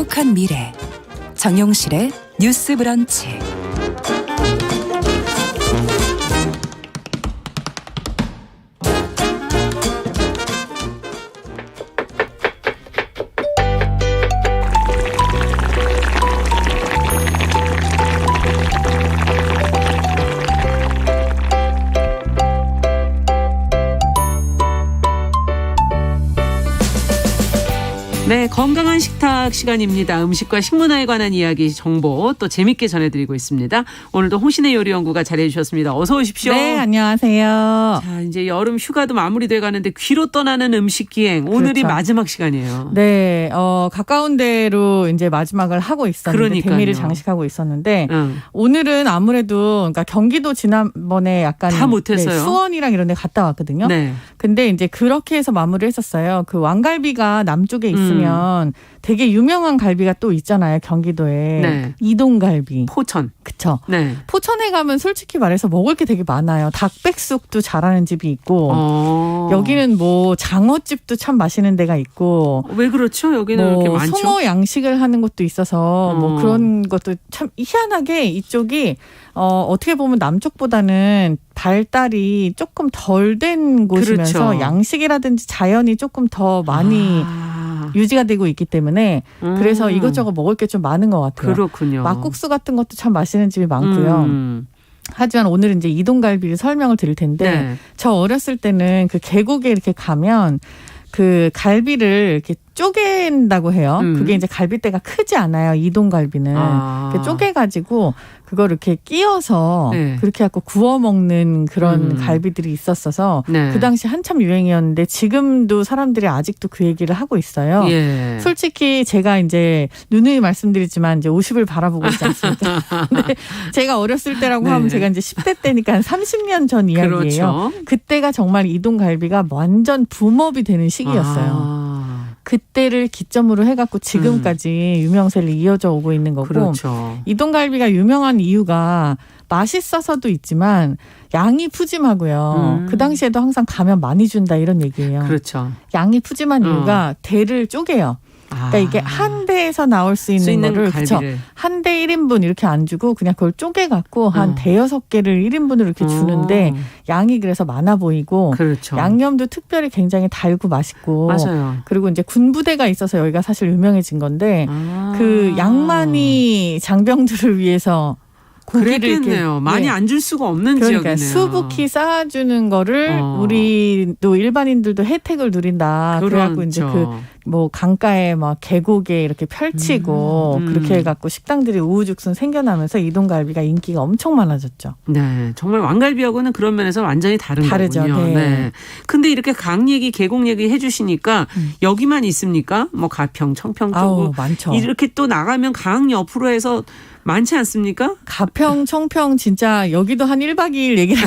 행복한 미래 정용실의 뉴스 브런치. 네, 건강한 식탁 시간입니다. 음식과 식문화에 관한 이야기, 정보 또 재밌게 전해드리고 있습니다. 오늘도 홍신의 요리연구가 잘해 주셨습니다. 어서 오십시오. 네, 안녕하세요. 자, 이제 여름 휴가도 마무리돼 가는데 귀로 떠나는 음식 기행. 오늘이 그렇죠. 마지막 시간이에요. 네, 가까운 데로 이제 마지막을 하고 있었는데 그러니까요. 대미를 장식하고 있었는데 응. 오늘은 아무래도 그러니까 경기도 지난번에 약간 다 못했어요. 네, 수원이랑 이런 데 갔다 왔거든요. 네. 근데 이제 그렇게 해서 마무리를 했었어요. 그 왕갈비가 남쪽에 있으면 되게 유명한 갈비가 또 있잖아요. 경기도에. 네. 이동갈비. 포천. 그쵸. 네. 포천에 가면 솔직히 말해서 먹을 게 되게 많아요. 닭백숙도 잘하는 집이 있고 여기는 뭐 장어집도 참 맛있는 데가 있고 왜 그렇죠? 여기는 뭐 이렇게 많죠. 송어 양식을 하는 곳도 있어서 뭐 그런 것도 참 희한하게 이쪽이 어떻게 보면 남쪽보다는 발달이 조금 덜 된 곳이면서 그렇죠. 양식이라든지 자연이 조금 더 많이 유지가 되고 있기 때문에 그래서 이것저것 먹을 게 좀 많은 것 같아요. 그렇군요. 막국수 같은 것도 참 맛있는 집이 많고요. 하지만 오늘은 이제 이동갈비를 설명을 드릴 텐데 네. 저 어렸을 때는 그 계곡에 이렇게 가면 그 갈비를 이렇게 쪼갠다고 해요. 그게 이제 갈비대가 크지 않아요. 이동갈비는. 이렇게 쪼개가지고 그걸 이렇게 끼워서 네. 그렇게 갖고 구워 먹는 그런 갈비들이 있었어서 네. 그 당시 한참 유행이었는데 지금도 사람들이 아직도 그 얘기를 하고 있어요. 예. 솔직히 제가 이제 누누이 말씀드리지만 이제 50을 바라보고 있지 않습니까? 근데 제가 어렸을 때라고 네. 하면 제가 이제 10대 때니까 한 30년 전 이야기예요. 그렇죠. 그때가 정말 이동갈비가 완전 붐업이 되는 시기였어요. 그때를 기점으로 해갖고 지금까지 유명세를 이어져 오고 있는 거고 그렇죠. 이동갈비가 유명한 이유가 맛있어서도 있지만 양이 푸짐하고요. 그 당시에도 항상 가면 많이 준다 이런 얘기예요. 그렇죠. 양이 푸짐한 이유가 대를 쪼개요. 그러니까 이게 한 대에서 나올 수 있는 거를 그쵸? 한 대 1인분 이렇게 안 주고 그냥 그걸 쪼개갖고 한 대여섯 개를 1인분으로 이렇게 주는데 양이 그래서 많아 보이고 그렇죠. 양념도 특별히 굉장히 달고 맛있고 맞아요. 그리고 이제 군부대가 있어서 여기가 사실 유명해진 건데 그 양만이 장병들을 위해서 고기를 그랬겠네요. 이렇게, 많이 네. 안 줄 수가 없는 그러니까 지역이네요. 수북히 쌓아주는 거를 우리도 일반인들도 혜택을 누린다. 그래갖고 이제 그 뭐 강가에 막 계곡에 이렇게 펼치고 그렇게 해갖고 식당들이 우후죽순 생겨나면서 이동갈비가 인기가 엄청 많아졌죠. 네, 정말 왕갈비하고는 그런 면에서 완전히 다르죠. 거군요. 네. 네. 근데 이렇게 강 얘기, 계곡 얘기 해주시니까 여기만 있습니까? 뭐 가평, 청평 쪽으로 아우, 많죠. 이렇게 또 나가면 강 옆으로 해서 많지 않습니까? 가평, 청평 진짜 여기도 한 1박 2일 얘기를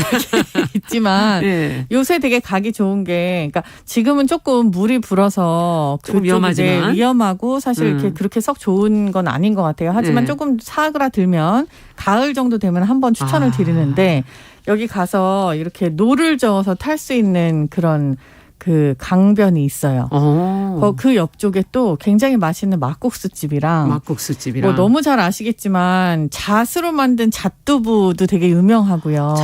있지만 네. 요새 되게 가기 좋은 게 그러니까 지금은 조금 물이 불어서 조금 위험하지만 위험하고 사실 이렇게 그렇게 썩 좋은 건 아닌 것 같아요. 하지만 네. 조금 사그라들면 가을 정도 되면 한번 추천을 드리는데 여기 가서 이렇게 노를 저어서 탈 수 있는 그런 그 강변이 있어요. 그 옆쪽에 또 굉장히 맛있는 막국수집이랑 막국수집이랑 뭐 너무 잘 아시겠지만 잣으로 만든 잣두부도 되게 유명하고요.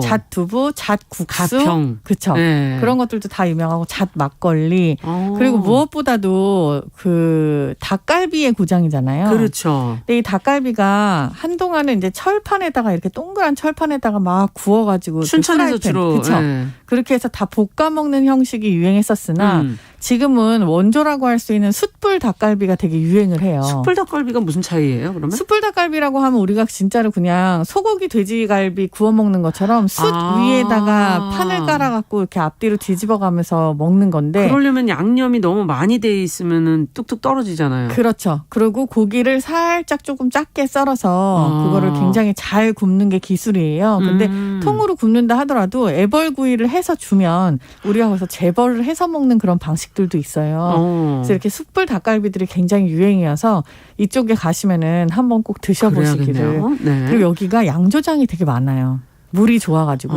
잣두부, 잣국수, 가평. 그렇죠. 네. 그런 것들도 다 유명하고 잣 막걸리 그리고 무엇보다도 그 닭갈비의 고장이잖아요. 그렇죠. 근데 이 닭갈비가 한동안은 이제 철판에다가 이렇게 동그란 철판에다가 막 구워가지고 춘천에서 주로 그렇죠. 네. 그렇게 해서 다 볶아 먹는 형식이 유행했었으나 지금은 원조라고 할 수 있는 숯불 닭갈비가 되게 유행을 해요. 숯불 닭갈비가 무슨 차이예요? 그러면? 숯불 닭갈비라고 하면 우리가 진짜로 그냥 소고기 돼지갈비 구워 먹는 것처럼 숯 위에다가 판을 깔아갖고 이렇게 앞뒤로 뒤집어가면서 먹는 건데 그러려면 양념이 너무 많이 돼 있으면은 뚝뚝 떨어지잖아요. 그렇죠. 그리고 고기를 살짝 조금 작게 썰어서 그거를 굉장히 잘 굽는 게 기술이에요. 근데 통으로 굽는다 하더라도 애벌구이를 해서 주면 우리가 거기서 재벌을 해서 먹는 그런 방식들도 있어요. 그래서 이렇게 숯불 닭갈비들이 굉장히 유행이어서 이쪽에 가시면은 한번 꼭 드셔보시기를. 네. 그리고 여기가 양조장이 되게 많아요. 물이 좋아가지고.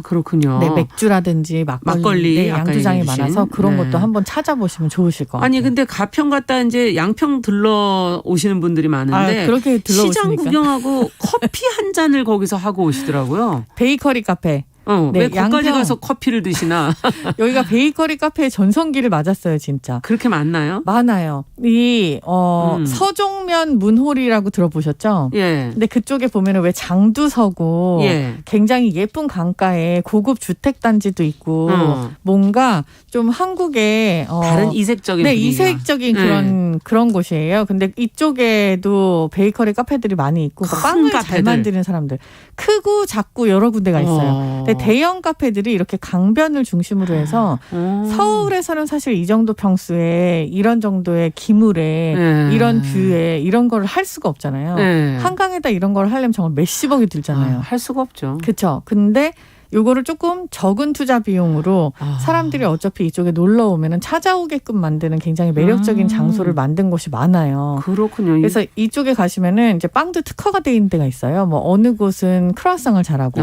아, 그렇군요. 네, 맥주라든지 막걸리, 네, 아까 양주장이 얘기해 주신. 많아서 그런 네. 것도 한번 찾아보시면 좋으실 것 같아요. 아니 근데 가평 갔다 이제 양평 들러 오시는 분들이 많은데 그렇게 들러오시니까. 시장 구경하고 커피 한 잔을 거기서 하고 오시더라고요. 베이커리 카페. 왜 네, 거기까지 양평. 가서 커피를 드시나? 여기가 베이커리 카페의 전성기를 맞았어요, 진짜. 그렇게 많나요? 많아요. 이 서종면 문홀이라고 들어보셨죠? 예. 근데 그쪽에 보면은 왜 장두서고 예. 굉장히 예쁜 강가에 고급 주택 단지도 있고 뭔가 좀 한국의 다른 이색적인 네, 분위기가. 이색적인 네. 그런 곳이에요. 근데 이쪽에도 베이커리 카페들이 많이 있고 큰 빵을 잘 카페들. 만드는 사람들 크고 작고 여러 군데가 있어요. 근데 대형 카페들이 이렇게 강변을 중심으로 해서 서울에서는 사실 이 정도 평수에 이런 정도의 기물에 네. 이런 뷰에 이런 걸 할 수가 없잖아요. 네. 한강에다 이런 걸 하려면 정말 몇십억이 들잖아요. 할 수가 없죠. 그렇죠. 근데 요거를 조금 적은 투자 비용으로 사람들이 어차피 이쪽에 놀러 오면은 찾아오게끔 만드는 굉장히 매력적인 장소를 만든 곳이 많아요. 그렇군요. 그래서 이쪽에 가시면은 이제 빵도 특화가 돼 있는 데가 있어요. 뭐 어느 곳은 크루아상을 잘하고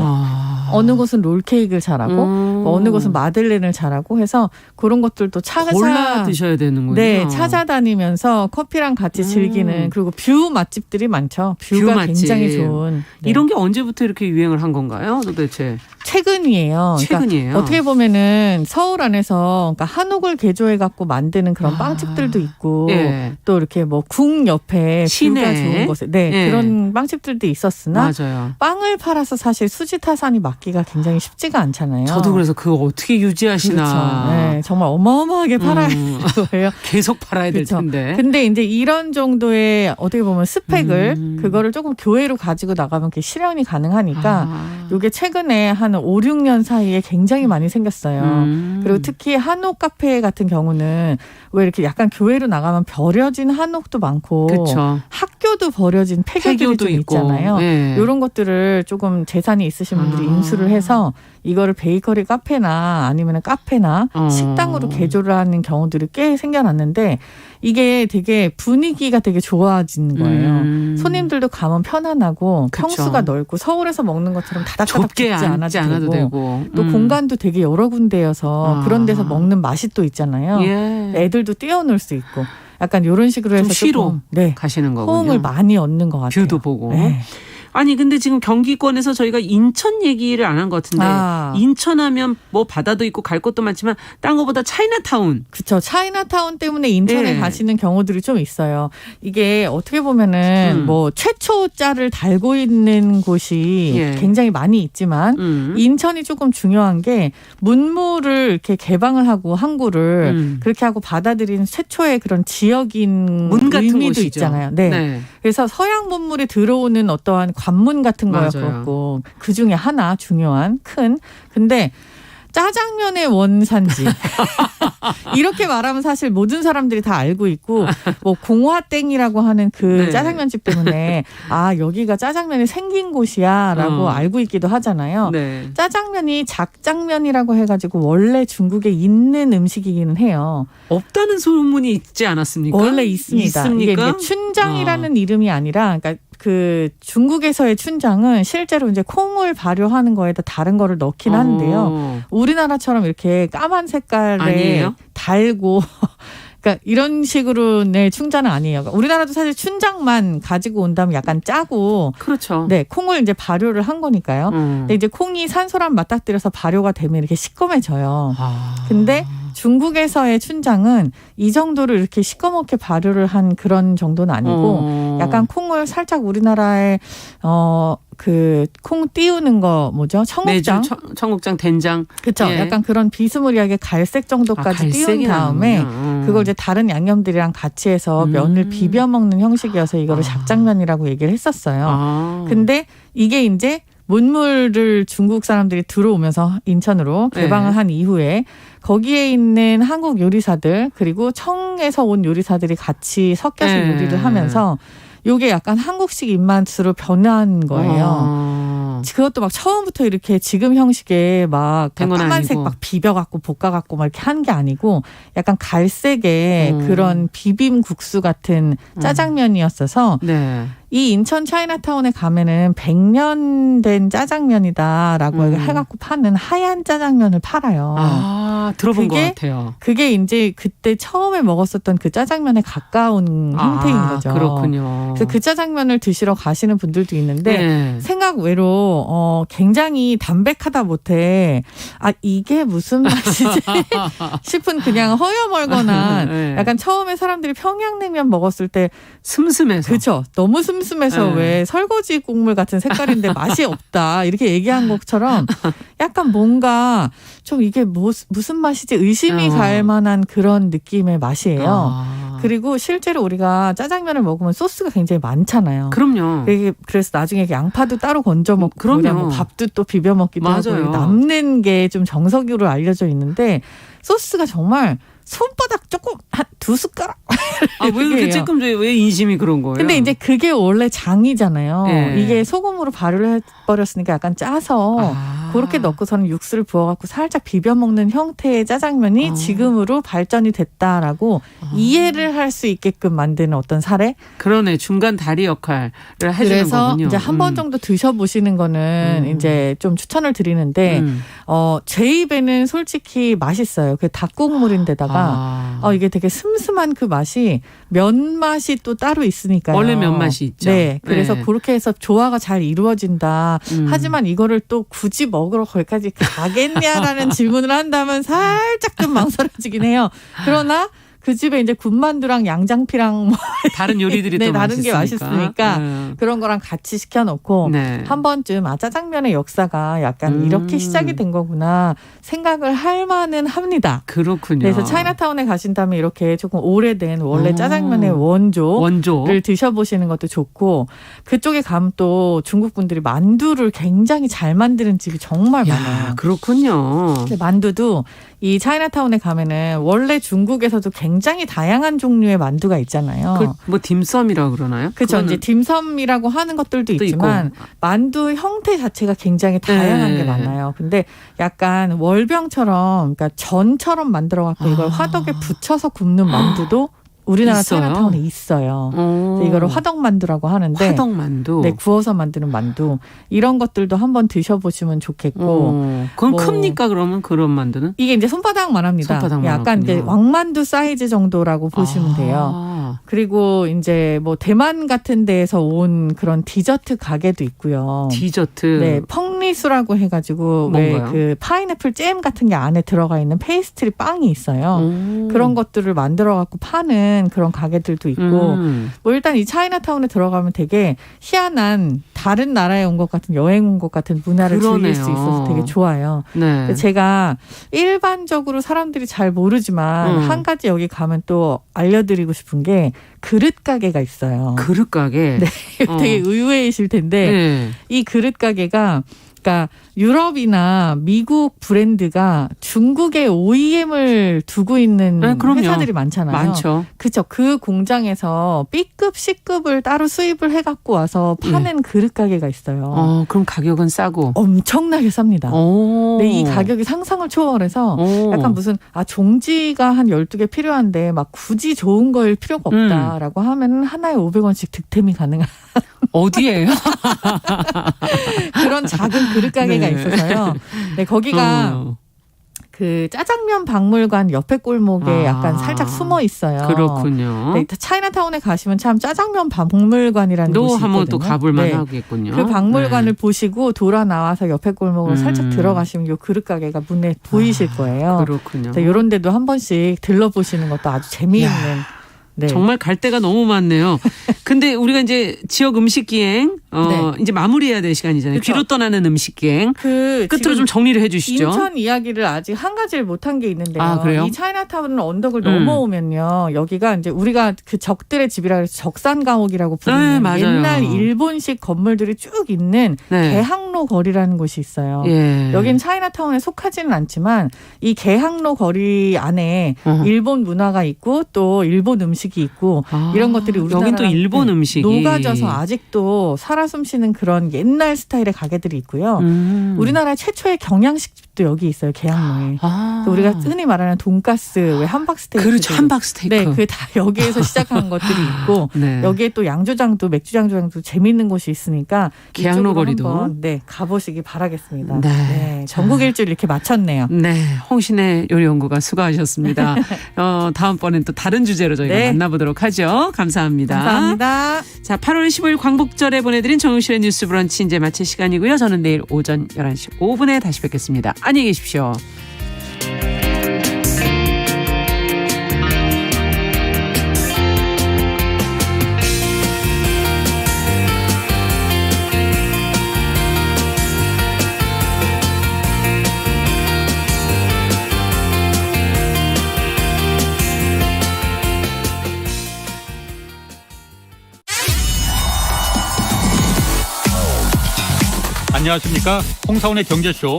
어느 곳은 롤케이크를 잘하고 뭐 어느 곳은 마들렌을 잘하고 해서 그런 것들도 골라 드셔야 되는군요. 네, 찾아다니면서 커피랑 같이 즐기는 그리고 뷰 맛집들이 많죠. 뷰가 뷰 맛집. 굉장히 좋은. 네. 이런 게 언제부터 이렇게 유행을 한 건가요, 도대체? 최근이에요. 최근이에요. 그러니까 어떻게 보면은 서울 안에서 그러니까 한옥을 개조해 갖고 만드는 그런 빵집들도 있고 예. 또 이렇게 뭐 궁 옆에 시내. 뷰가 좋은 곳에 네, 예. 그런 빵집들도 있었으나 맞아요. 빵을 팔아서 사실 수지타산이 맞기가 굉장히 쉽지가 않잖아요. 저도 그래서 그거 어떻게 유지하시나. 그렇죠. 네, 정말 어마어마하게 팔아야 되는 거예요. 계속 팔아야 될 그렇죠. 텐데. 근데 이제 이런 정도의 어떻게 보면 스펙을 그거를 조금 교회로 가지고 나가면 그게 실현이 가능하니까 이게 최근에 한 5, 6년 사이에 굉장히 많이 생겼어요. 그리고 특히 한옥 카페 같은 경우는 왜 이렇게 약간 교회로 나가면 버려진 한옥도 많고 그렇죠. 학교도 버려진 폐교들이 좀 있고. 있잖아요. 예. 이런 것들을 조금 재산이 있으신 분들이 인수를 해서 이거를 베이커리 카페나 아니면 카페나 식당으로 개조를 하는 경우들이 꽤 생겨났는데 이게 되게 분위기가 되게 좋아지는 거예요. 손님들도 가면 편안하고 그쵸. 평수가 넓고 서울에서 먹는 것처럼 다닥다닥 좁게 붙지 앉지 않아도 되고. 또 공간도 되게 여러 군데여서 그런 데서 먹는 맛이 또 있잖아요. 예. 애들도 뛰어놀 수 있고 약간 이런 식으로 해서 좀 쉬러 조금, 네, 가시는 거군요. 호응을 많이 얻는 것 같아요. 뷰도 보고. 네. 아니 근데 지금 경기권에서 저희가 인천 얘기를 안 한 것 같은데 인천하면 뭐 바다도 있고 갈 곳도 많지만 딴 거보다 차이나타운. 그렇죠. 차이나타운 때문에 인천에 예. 가시는 경우들이 좀 있어요. 이게 어떻게 보면은 뭐 최초자를 달고 있는 곳이 예. 굉장히 많이 있지만 인천이 조금 중요한 게 문물을 이렇게 개방을 하고 항구를 그렇게 하고 받아들인 최초의 그런 지역인 문 같은 의미도 곳이죠. 있잖아요. 네. 네. 그래서 서양 문물이 들어오는 어떠한 관문 같은 맞아요. 거였고 그 중에 하나 중요한 큰 근데 짜장면의 원산지 이렇게 말하면 사실 모든 사람들이 다 알고 있고 뭐 공화땡이라고 하는 그 네. 짜장면집 때문에 아 여기가 짜장면이 생긴 곳이야라고 알고 있기도 하잖아요. 네. 짜장면이 작장면이라고 해가지고 원래 중국에 있는 음식이기는 해요. 없다는 소문이 있지 않았습니까? 원래 있습니다. 이게 이제 춘장이라는 이름이 아니라 그러니까 그 중국에서의 춘장은 실제로 이제 콩을 발효하는 거에다 다른 거를 넣긴 하는데요. 우리나라처럼 이렇게 까만 색깔에 아니에요? 달고 그러니까 이런 식으로의 춘장은 아니에요. 우리나라도 사실 춘장만 가지고 온다면 약간 짜고 그렇죠. 네, 콩을 이제 발효를 한 거니까요. 근데 이제 콩이 산소랑 맞닥뜨려서 발효가 되면 이렇게 시꺼매져요. 근데 중국에서의 춘장은 이 정도로 이렇게 시꺼멓게 발효를 한 그런 정도는 아니고 약간 콩을 살짝 우리나라에 그 콩 띄우는 거 뭐죠? 청국장. 매주 청국장 된장. 그렇죠. 예. 약간 그런 비스무리하게 갈색 정도까지 띄운 다음에 그걸 이제 다른 양념들이랑 같이 해서 면을 비벼 먹는 형식이어서 이거를 작장면이라고 얘기를 했었어요. 근데 이게 이제 문물을 중국 사람들이 들어오면서 인천으로 개방을 한 이후에 거기에 있는 한국 요리사들 그리고 청에서 온 요리사들이 같이 섞여서 요리를 하면서 요게 약간 한국식 입맛으로 변한 거예요. 그것도 막 처음부터 이렇게 지금 형식의 막 까만색 아니고. 막 비벼갖고 볶아갖고 막 이렇게 한 게 아니고 약간 갈색의 그런 비빔국수 같은 짜장면이었어서 네. 이 인천 차이나타운에 가면은 100년 된 짜장면이다라고 해갖고 파는 하얀 짜장면을 팔아요. 아, 들어본 것 같아요. 그게 이제 그때 처음에 먹었었던 그 짜장면에 가까운 형태인 거죠. 그렇군요. 그래서 그 짜장면을 드시러 가시는 분들도 있는데 네. 생각 외로 굉장히 담백하다 못해 이게 무슨 맛이지 싶은 그냥 허여멀건한 네. 약간 처음에 사람들이 평양냉면 먹었을 때 슴슴해서. 그렇죠. 너무 슴슴해서 네. 왜 설거지 국물 같은 색깔인데 맛이 없다 이렇게 얘기한 것처럼 약간 뭔가 좀 이게 무슨 맛이지 의심이 갈 만한 그런 느낌의 맛이에요. 그리고 실제로 우리가 짜장면을 먹으면 소스가 굉장히 많잖아요. 그럼요. 그래서 나중에 양파도 따로 건져 먹고 그럼요. 밥도 또 비벼 먹기도 맞아요. 하고 남는 게 좀 정석으로 알려져 있는데 소스가 정말 손바닥 조금 한 2숟가락. 왜 그렇게 찔끔져요? 왜 인심이 그런 거예요? 근데 이제 그게 원래 장이잖아요. 네. 이게 소금으로 발효를 해버렸으니까 약간 짜서 그렇게 넣고서는 육수를 부어갖고 살짝 비벼 먹는 형태의 짜장면이 지금으로 발전이 됐다라고 이해를 할 수 있게끔 만드는 어떤 사례? 그러네. 중간 다리 역할을 해주는 그래서 거군요. 이제 한 번 정도 드셔보시는 거는 이제 좀 추천을 드리는데 제 입에는 솔직히 맛있어요. 그 닭국물인데다가 이게 되게 슴슴한 그 맛이 면 맛이 또 따로 있으니까요. 원래 면 맛이 있죠. 네, 그래서 네. 그렇게 해서 조화가 잘 이루어진다. 하지만 이거를 또 굳이 먹으러 거기까지 가겠냐라는 질문을 한다면 살짝 좀 망설여지긴 해요. 그러나 그 집에 이제 군만두랑 양장피랑 다른 요리들이 네, 또 다른 게 맛있으니까. 그런 거랑 같이 시켜놓고 네. 한 번쯤 짜장면의 역사가 약간 이렇게 시작이 된 거구나 생각을 할 만은 합니다. 그렇군요. 그래서 차이나타운에 가신다면 이렇게 조금 오래된 원래 짜장면의 원조를 드셔보시는 것도 좋고 그쪽에 가면 또 중국 분들이 만두를 굉장히 잘 만드는 집이 정말 많아요. 그렇군요. 근데 만두도 이 차이나타운에 가면은 원래 중국에서도 굉장히 다양한 종류의 만두가 있잖아요. 뭐 딤섬이라고 그러나요? 그렇죠. 이제 딤섬이라고 하는 것들도 있지만 만두 형태 자체가 굉장히 다양한 게 많아요. 근데 약간 월병처럼 그러니까 전처럼 만들어 갖고 이걸 화덕에 붙여서 굽는 만두도 우리나라 차이나타운에 있어요. 이거를 화덕만두라고 하는데 화덕만두. 네, 구워서 만드는 만두. 이런 것들도 한번 드셔보시면 좋겠고. 그럼 큽니까 그러면 그런 만두는? 이게 이제 손바닥만 합니다. 손바닥만 약간 이제 왕만두 사이즈 정도라고 보시면 돼요. 그리고 이제 뭐 대만 같은 데에서 온 그런 디저트 가게도 있고요. 디저트. 네, 펑리수라고 해가지고 왜 그 파인애플 잼 같은 게 안에 들어가 있는 페이스트리 빵이 있어요. 그런 것들을 만들어 갖고 파는 그런 가게들도 있고. 뭐 일단 이 차이나타운에 들어가면 되게 희한한 다른 나라에 온 것 같은 여행 온 것 같은 문화를 즐길 수 있어서 되게 좋아요. 네. 제가 일반적으로 사람들이 잘 모르지만 한 가지 여기 가면 또 알려드리고 싶은 게 그릇 가게가 있어요. 그릇 가게? 네. 되게 의외이실 텐데 이 그릇 가게가 그러니까 유럽이나 미국 브랜드가 중국에 OEM을 두고 있는 회사들이 많잖아요. 많죠. 그렇죠. 그 공장에서 B급, C급을 따로 수입을 해갖고 와서 파는 그릇 가게가 있어요. 그럼 가격은 싸고? 엄청나게 쌉니다. 근데 이 가격이 상상을 초월해서 약간 무슨 종지가 한 12개 필요한데 막 굳이 좋은 거일 필요가 없다라고 하면 하나에 500원씩 득템이 가능한 어디예요? 그런 작은 그릇 가게가 있어서요. 네, 거기가 그 짜장면 박물관 옆에 골목에 약간 살짝 숨어 있어요. 그렇군요. 네, 차이나타운에 가시면 참 짜장면 박물관이라는 곳이 있거든요. 한번 또 가볼만 하겠군요. 그 박물관을 보시고 돌아 나와서 옆에 골목으로 살짝 들어가시면 요 그릇 가게가 문에 보이실 거예요. 그렇군요. 네, 이런 데도 한 번씩 들러보시는 것도 아주 재미있는. 네. 정말 갈 데가 너무 많네요. 근데 우리가 이제 지역 음식 기행 이제 마무리해야 될 시간이잖아요. 그쵸? 귀로 떠나는 음식 기행. 끝으로 좀 정리를 해 주시죠. 인천 이야기를 아직 한 가지를 못한 게 있는데요. 그래요? 이 차이나타운 언덕을 넘어오면요. 여기가 이제 우리가 그 적들의 집이라 해서 적산가옥이라고 부르는 옛날 일본식 건물들이 쭉 있는 개항로 거리라는 곳이 있어요. 여긴 차이나타운에 속하지는 않지만 이 개항로 거리 안에 일본 문화가 있고 또 일본 음식이 있고 이런 것들이 우리나라 여긴 또 일본 음식이 녹아져서 아직도 살아 숨쉬는 그런 옛날 스타일의 가게들이 있고요. 우리나라 최초의 경양식 집도 여기 있어요. 계양로에. 아. 우리가 흔히 말하는 돈가스, 왜 함박스테이크. 그렇죠. 함박스테이크. 네, 그 다 여기에서 시작한 것들이 있고 네. 여기에 또 양조장도 맥주장조장도 재미있는 곳이 있으니까 계양로 이쪽으로 거리도. 한번, 네, 가보시기 바라겠습니다. 네. 네, 전국 일주일 이렇게 마쳤네요. 네, 홍신의 요리연구가 수고하셨습니다. 다음번엔 또 다른 주제로 저희가 네. 만나보도록 하죠. 감사합니다. 감사합니다. 자, 8월 15일 광복절에 보내드린 정용실의 뉴스 브런치 이제 마칠 시간이고요. 저는 내일 오전 11시 5분에 다시 뵙겠습니다. 안녕히 계십시오. 안녕하십니까. 홍사원의 경제쇼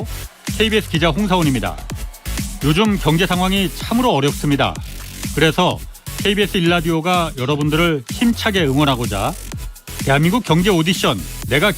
KBS 기자 홍사원입니다. 요즘 경제 상황이 참으로 어렵습니다. 그래서 KBS 1라디오가 여러분들을 힘차게 응원하고자 대한민국 경제 오디션 내가